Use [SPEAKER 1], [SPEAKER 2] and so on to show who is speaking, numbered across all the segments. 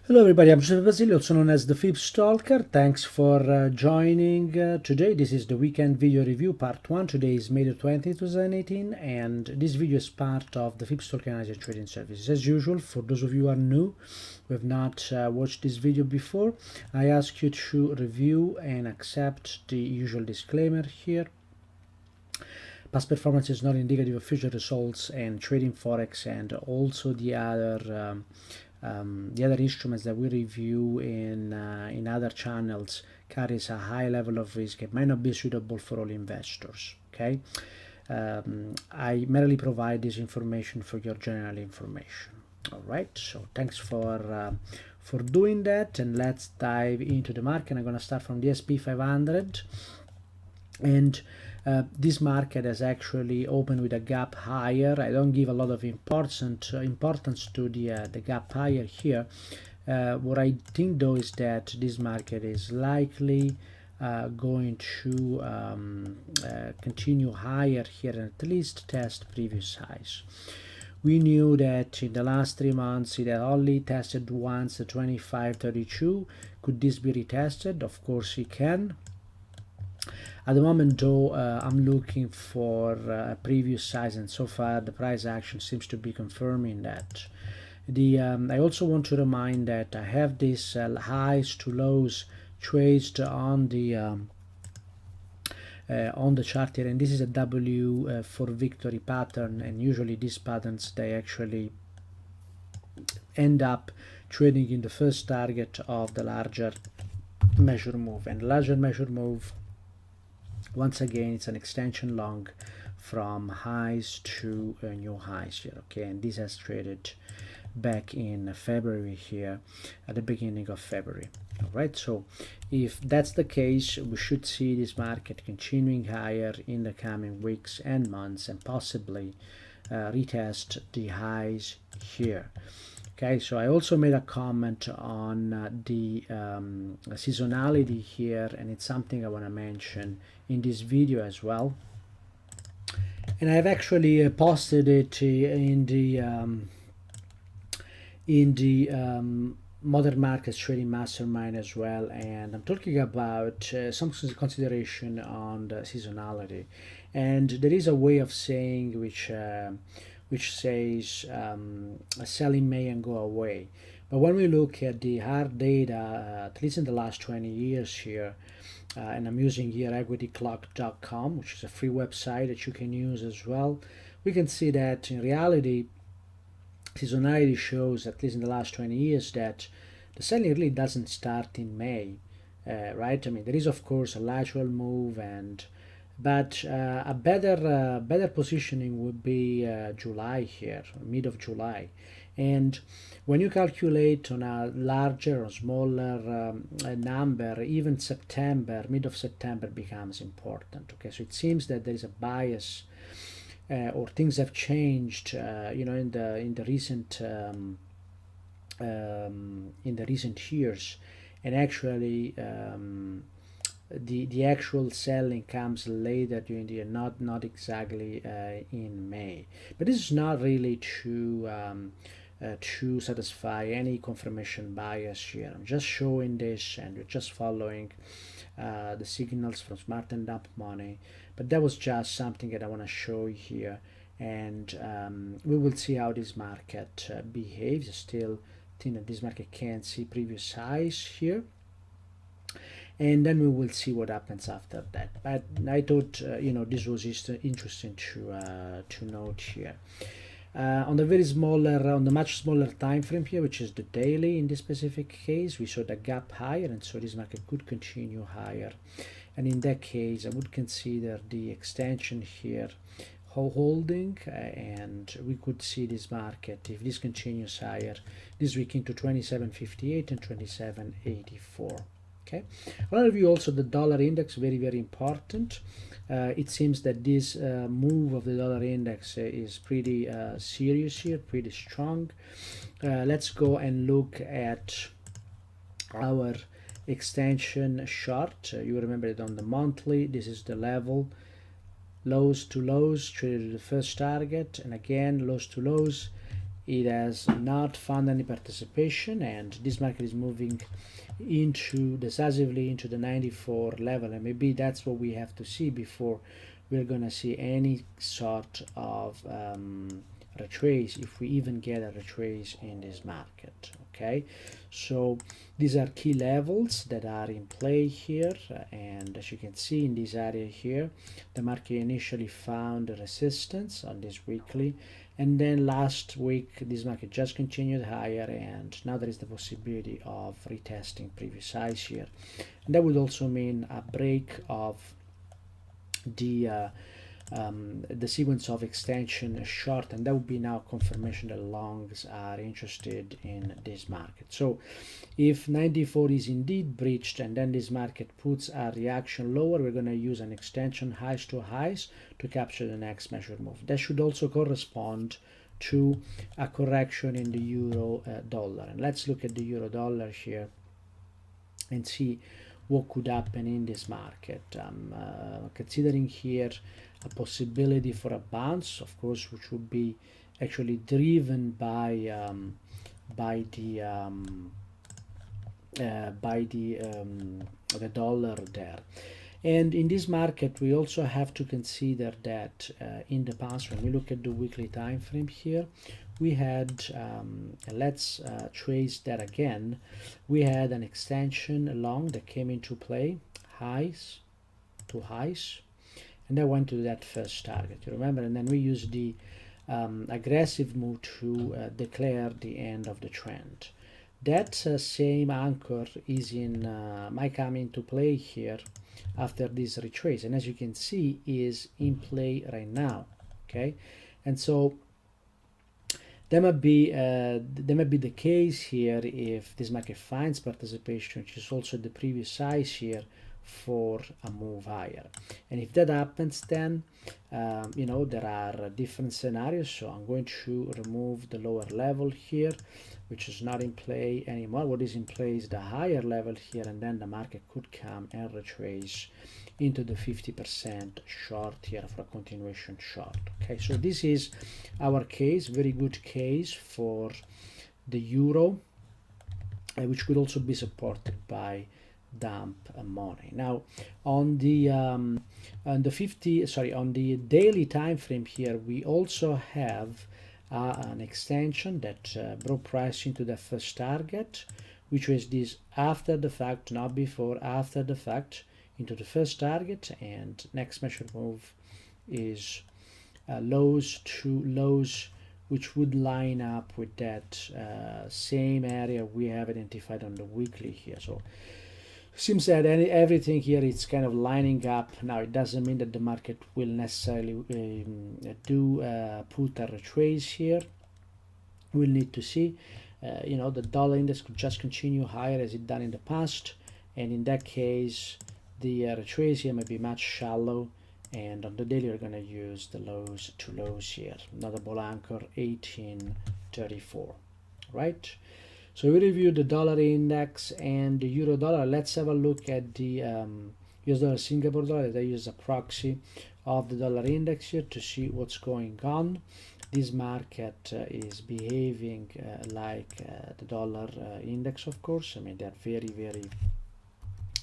[SPEAKER 1] Hello everybody, I'm Giuseppe Basile, also known as the FibStalker. Thanks for joining today. This is the weekend video review part 1. Today is May the 20th, 2018, and this video is part of the FibStalker Analysis Trading Services. As usual, for those of you who are new, who have not watched this video before, I ask you to review and accept the usual disclaimer here. Past performance is not indicative of future results, and trading forex and also the other instruments that we review in other channels carries a high level of risk. It might not be suitable for all investors. Okay, I merely provide this information for your general information. All right, so thanks for doing that, and let's dive into the market. I'm going to start from the SP 500, and this market has actually opened with a gap higher. I don't give a lot of importance to the gap higher here. What I think though is that this market is likely going to continue higher here and at least test previous highs. We knew that in the last 3 months it had only tested once the 25.32. Could this be retested? Of course it can. At the moment though, I'm looking for a previous size, and so far the price action seems to be confirming that. I also want to remind that I have this highs to lows traced on the chart here, and this is a W for victory pattern, and usually these patterns, they actually end up trading in the first target of the larger measure move, and larger measure move, once again, it's an extension long from highs to new highs here. Okay, and this has traded back in February here, at the beginning of February. All right, so if that's the case, we should see this market continuing higher in the coming weeks and months, and possibly retest the highs here. Okay, so I also made a comment on the seasonality here, and it's something I want to mention in this video as well. And I've actually posted it in the Modern Markets Trading Mastermind as well, and I'm talking about some consideration on the seasonality. And there is a way of saying which says sell in May and go away. But when we look at the hard data, at least in the last 20 years here, and I'm using here equityclock.com, which is a free website that you can use as well, we can see that in reality, seasonality shows, at least in the last 20 years, that the selling really doesn't start in May, right? I mean, there is of course a lateral move, but a better positioning would be July here, mid of July. And when you calculate on a larger or smaller number, even September, mid of September becomes important. Okay, so it seems that there is a bias, or things have changed, in the recent years, and actually the actual selling comes later during the year, not exactly in May. But this is not really to satisfy any confirmation bias here. I'm just showing this, and we're just following the signals from Smart and Dump Money. But that was just something that I want to show you here, and we will see how this market behaves. I still think that this market can see previous highs here, and then we will see what happens after that. But I thought this was just interesting to note here. On the much smaller time frame here, which is the daily in this specific case, we saw the gap higher, and so this market could continue higher. And in that case, I would consider the extension here holding, and we could see this market, if this continues higher this week, into 27.58 and 27.84. Okay, I want to review also the dollar index, very, very important. It seems that this move of the dollar index is pretty serious here, pretty strong. Let's go and look at our extension chart. You remember it on the monthly. This is the level, lows to lows, traded the first target, and again lows to lows, it has not found any participation, and this market is moving decisively into the 94 level, and maybe that's what we have to see before we're gonna see any sort of retrace, if we even get a retrace in this market. Okay, so these are key levels that are in play here, and as you can see in this area here, the market initially found a resistance on this weekly, and then last week this market just continued higher, and now there is the possibility of retesting previous highs here, and that would also mean a break of the sequence of extension short, and that would be now confirmation that longs are interested in this market. So if 94 is indeed breached and then this market puts a reaction lower, we're going to use an extension highs to highs to capture the next measured move. That should also correspond to a correction in the euro dollar. And let's look at the euro dollar here and see what could happen in this market. Considering here a possibility for a bounce, of course, which would be actually driven by the dollar there. And in this market, we also have to consider that in the past, when we look at the weekly time frame here, we had, let's trace that again, we had an extension long that came into play, highs to highs, and that went to that first target, you remember, and then we used the aggressive move to declare the end of the trend. That same anchor is might come into play here after this retrace, and as you can see is in play right now. Okay, and so that might be the case here if this market finds participation, which is also the previous size here, for a move higher. And if that happens, then you know, there are different scenarios. So I'm going to remove the lower level here, which is not in play anymore. What is in play is the higher level here, and then the market could come and retrace into the 50% short here for a continuation short. Okay, so this is our case, very good case for the euro, which could also be supported by dump money. Now on the daily time frame here, we also have an extension that brought price into the first target, which was this after the fact, not before, after the fact, into the first target, and next measured move is lows to lows, which would line up with that same area we have identified on the weekly here. So seems that everything here is kind of lining up. Now it doesn't mean that the market will necessarily put a retrace here. We'll need to see. You know, the dollar index could just continue higher as it done in the past, and in that case the retrace here may be much shallow, and on the daily we're going to use the lows to lows here, another bull anchor 1834, right? So we reviewed the dollar index and the euro dollar. Let's have a look at the US dollar Singapore dollar that I use as a proxy of the dollar index here to see what's going on. This market is behaving like the dollar index, of course. I mean, they're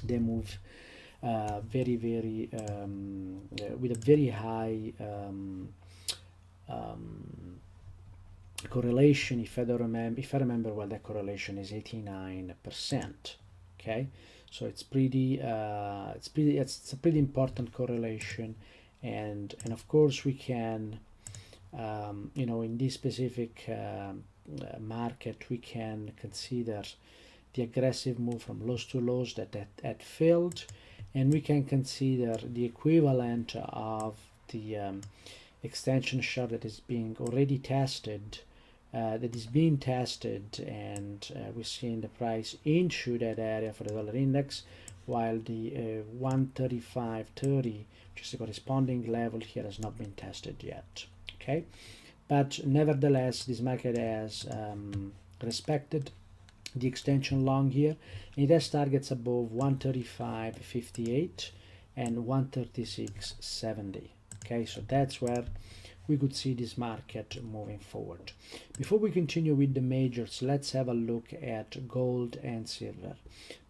[SPEAKER 1] they move with a very high correlation. If I remember well, that correlation is 89%. Okay, so it's a pretty important correlation, and of course we can you know, in this specific market we can consider the aggressive move from lows to lows that had failed, and we can consider the equivalent of the extension short that is being already tested, that is being tested, and we're seeing the price into that area for the dollar index, while the 135.30, which is the corresponding level here, has not been tested yet. Okay, but nevertheless this market has respected the extension long here, and it has targets above 135.58 and 136.70. Okay, so that's where we could see this market moving forward. Before we continue with the majors, let's have a look at gold and silver.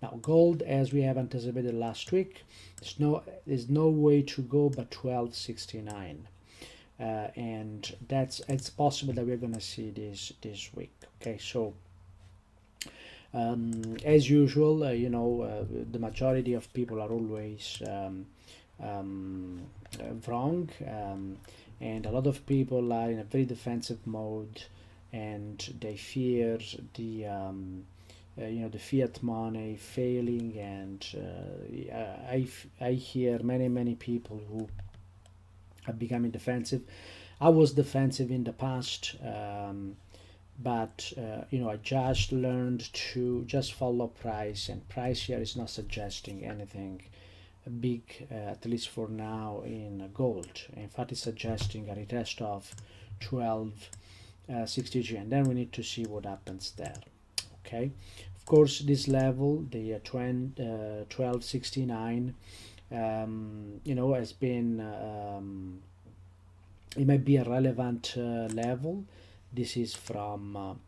[SPEAKER 1] Now, gold, as we have anticipated last week, there's no way to go but 1269. And it's possible that we're going to see this week. Okay, so as usual, the majority of people are always wrong, and a lot of people are in a very defensive mode, and they fear the the fiat money failing, and I hear many people who are becoming defensive. I was defensive in the past, but I just learned to just follow price, and price here is not suggesting anything big, at least for now, in gold. In fact, it's suggesting a retest of 1263, and then we need to see what happens there. Okay, of course, this level, the 1269, has been it might be a relevant level. This is from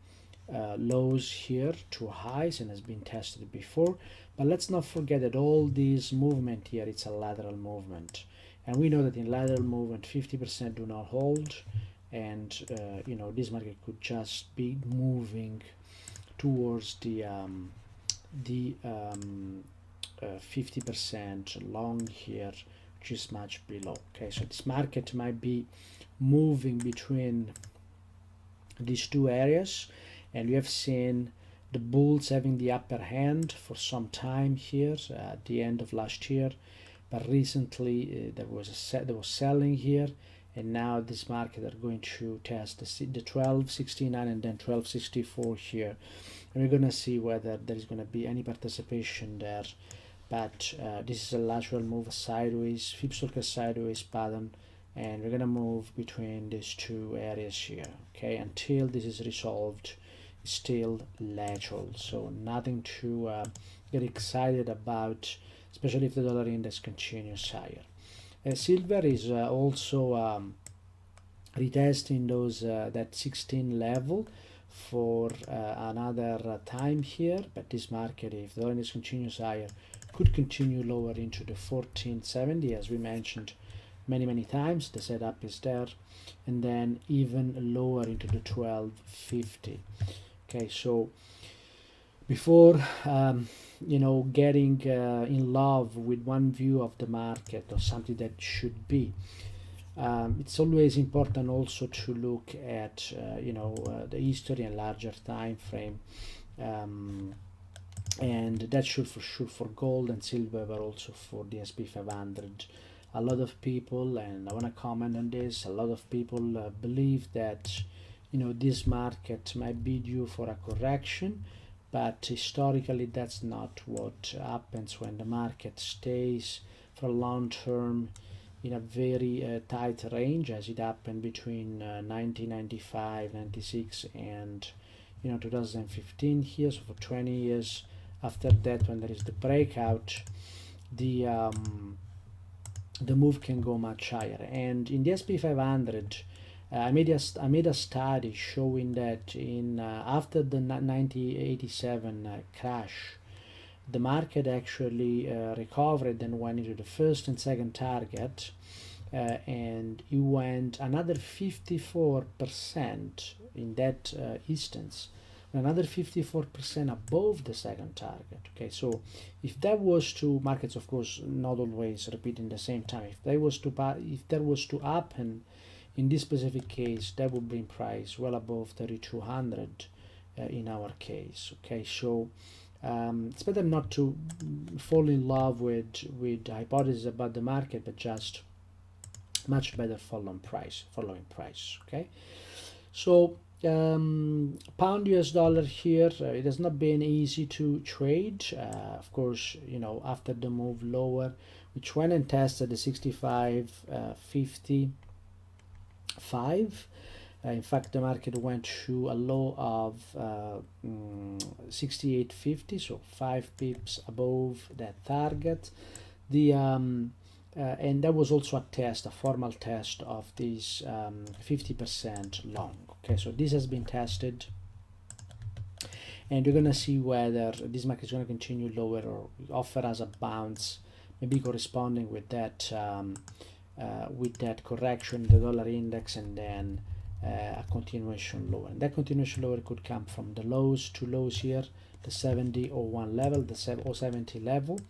[SPEAKER 1] lows here to highs and has been tested before, but let's not forget that all this movement here, it's a lateral movement, and we know that in lateral movement 50% do not hold, and this market could just be moving towards the 50% long here, which is much below. Okay, so this market might be moving between these two areas, and we have seen the bulls having the upper hand for some time here at the end of last year, but recently there was selling here, and now this market are going to test the 1269 and then 1264 here, and we're going to see whether there is going to be any participation there. But this is a lateral move sideways, FibStalker sideways pattern, and we're going to move between these two areas here. Okay, until this is resolved, it's still lateral, so nothing to get excited about, especially if the dollar index continues higher. Silver is also retesting that 16 level for another time here, but this market, if the dollar index continues higher, could continue lower into the 1470, as we mentioned many times. The setup is there, and then even lower into the 1250. Okay, so before getting in love with one view of the market or something that should be, it's always important also to look at the history and larger time frame, and that should for sure for gold and silver, but also for the S&P 500. A lot of people, and I want to comment on this, a lot of people believe that this market might be due for a correction, but historically that's not what happens when the market stays for long term in a very tight range, as it happened between 1995, 96 and 2015 here. So for 20 years after that, when there is the breakout, the move can go much higher. And in the S&P 500, I made a study showing that in after the 1987 crash, the market actually recovered and went into the first and second target, and it went another 54% in that instance, another 54% above the second target. Okay, so if that was to, markets of course not always repeating the same time, if that was to happen in this specific case, that would bring price well above 3200 in our case. Okay, so it's better not to fall in love with hypotheses about the market, but just much better following price. Okay, so pound US dollar here, it has not been easy to trade. Of course, after the move lower, which went and tested the 65.55. In fact, the market went to a low of 68.50, so 5 pips above that target. The and that was also a test, a formal test of this 50% long. Okay, so this has been tested, and you're gonna see whether this market is gonna continue lower or offer us a bounce, maybe corresponding with that correction, the dollar index, and then a continuation lower. And that continuation lower could come from the lows, two lows here, the 70.01 level, the 0.70 level,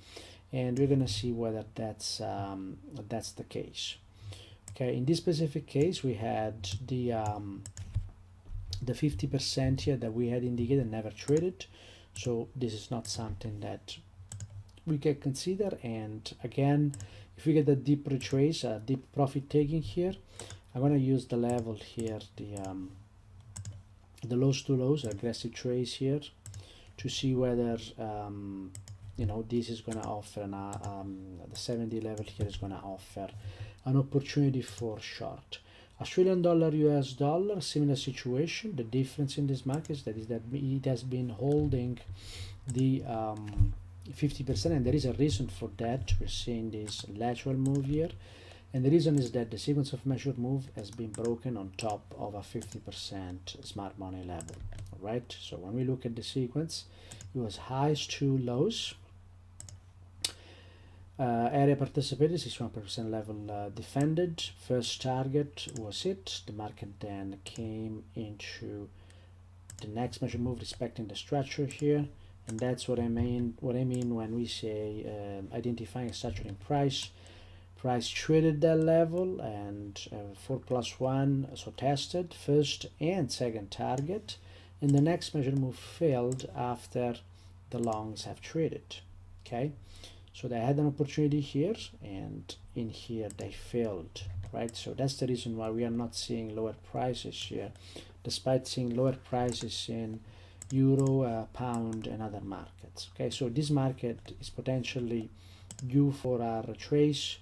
[SPEAKER 1] and we're gonna see whether that's the case. Okay, in this specific case, we had the 50% here that we had indicated never traded, so this is not something that we can consider. And again, if we get a deep retrace, a deep profit taking here, I'm going to use the level here, the lows to lows, aggressive trace here, to see whether you know, this is going to offer the 70 level here is going to offer an opportunity for short. Australian dollar, US dollar, similar situation. The difference in this market is that it has been holding the 50%, and there is a reason for that. We're seeing this lateral move here, and the reason is that the sequence of measured move has been broken on top of a 50% smart money level. All right, so when we look at the sequence, it was highs to lows. Area participated, 61% level defended. First target was hit. The market then came into the next measure move, respecting the structure here, and that's what I mean. What I mean when we say identifying a structure in price. Price traded that level, and 4+1, so tested first and second target, and the next measure move failed after the longs have traded. Okay. So they had an opportunity here, and in here they failed, right? So that's the reason why we are not seeing lower prices here, despite seeing lower prices in euro, pound, and other markets. Okay, so this market is potentially due for a retrace.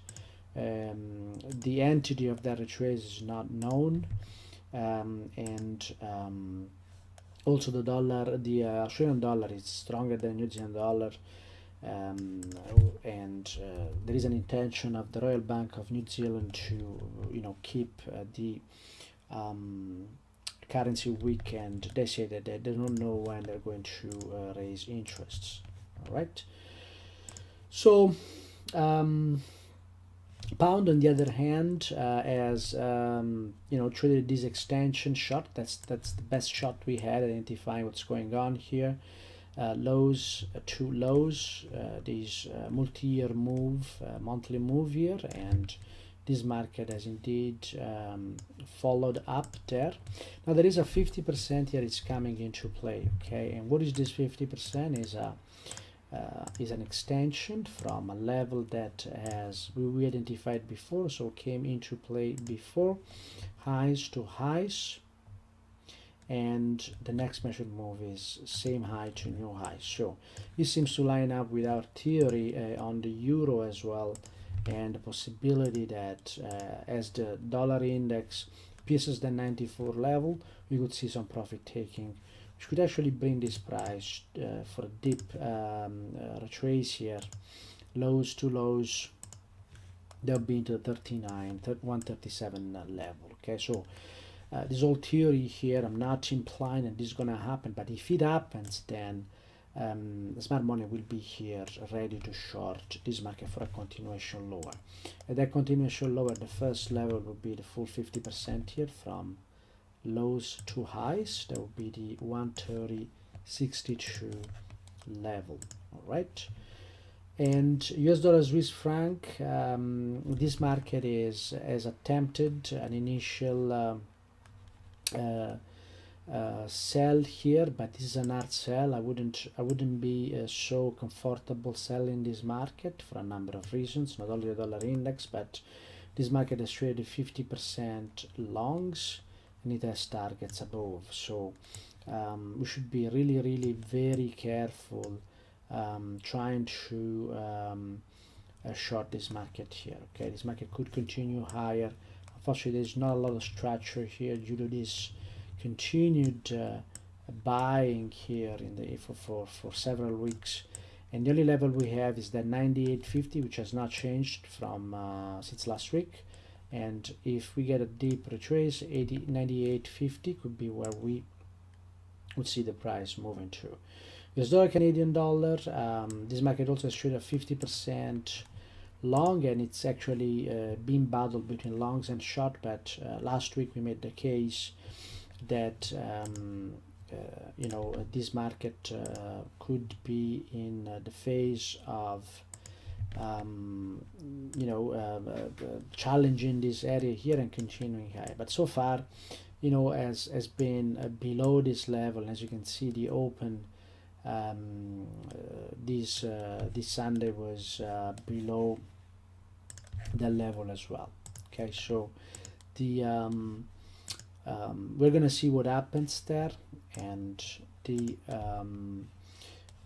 [SPEAKER 1] The entity of that retrace is not known, and also the dollar, the Australian dollar is stronger than New Zealand dollar. And there is an intention of the Royal Bank of New Zealand to, you know, keep the currency weak, and they say that they don't know when they're going to raise interests. All right. So pound, on the other hand, has you know, traded this extension shot. That's the best shot we had, identifying what's going on here. Lows to lows, this multi-year move, monthly move here, and this market has indeed followed up there. Now there is a 50% here, it's coming into play. Okay, and what is this 50%? Is an extension from a level that has we identified before, so came into play before, highs to highs, and the next measured move is same high to new high. So this seems to line up with our theory on the euro as well, and the possibility that as the dollar index pierces the 94 level, we could see some profit taking, which could actually bring this price for a deep retrace here, lows to lows, they'll be into the 137 level. Okay, so this whole theory here, I'm not implying that this is going to happen, but if it happens, then the smart money will be here ready to short this market for a continuation lower. At that continuation lower, the first level will be the full 50% here from lows to highs. That will be the 130.62 level. All right. And US dollar Swiss franc, this market has attempted an initial sell here, but this is an hard sell. I wouldn't be so comfortable selling this market for a number of reasons, not only the dollar index, but this market has traded 50% longs and it has targets above. So we should be really very careful trying to short this market here. Okay, this market could continue higher. Unfortunately, there's not a lot of structure here due to this continued buying here in the for several weeks, and the only level we have is that 98.50, which has not changed from since last week. And if we get a deep retrace, 98.50 could be where we would see the price moving to. US dollar, Canadian dollar, this market also has traded 50% long, and it's actually been battled between longs and short, but last week we made the case that you know, this market could be in the phase of you know, challenging this area here and continuing high. But so far, you know, has been below this level. As you can see, the open this Sunday was below the level as well. Okay, so the we're gonna see what happens there, and the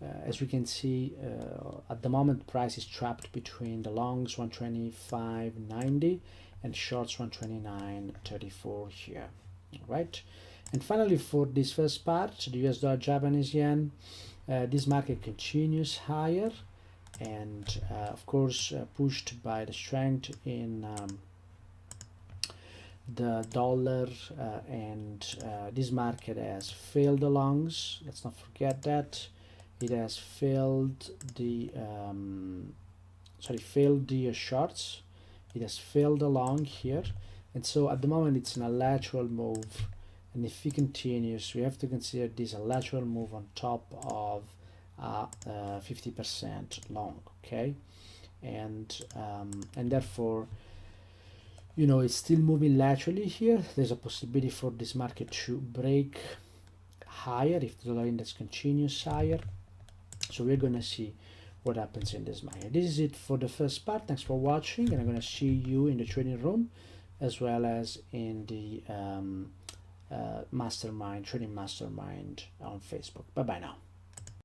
[SPEAKER 1] as we can see, at the moment price is trapped between the longs 125.90 and shorts 129.34 here. All right, and finally for this first part, the US dollar, Japanese yen, this market continues higher, and of course pushed by the strength in the dollar, and this market has failed the longs. Let's not forget that it has failed the failed the shorts. It has failed the long here, and so at the moment it's in a lateral move, and if it continues, we have to consider this a lateral move on top of 50% long. Okay, and therefore, you know, it's still moving laterally here. There's a possibility for this market to break higher if the dollar index continues higher. So we're gonna see what happens in this market. This is it for the first part. Thanks for watching, and I'm gonna see you in the trading room as well as in the mastermind, trading mastermind on Facebook. Bye bye now.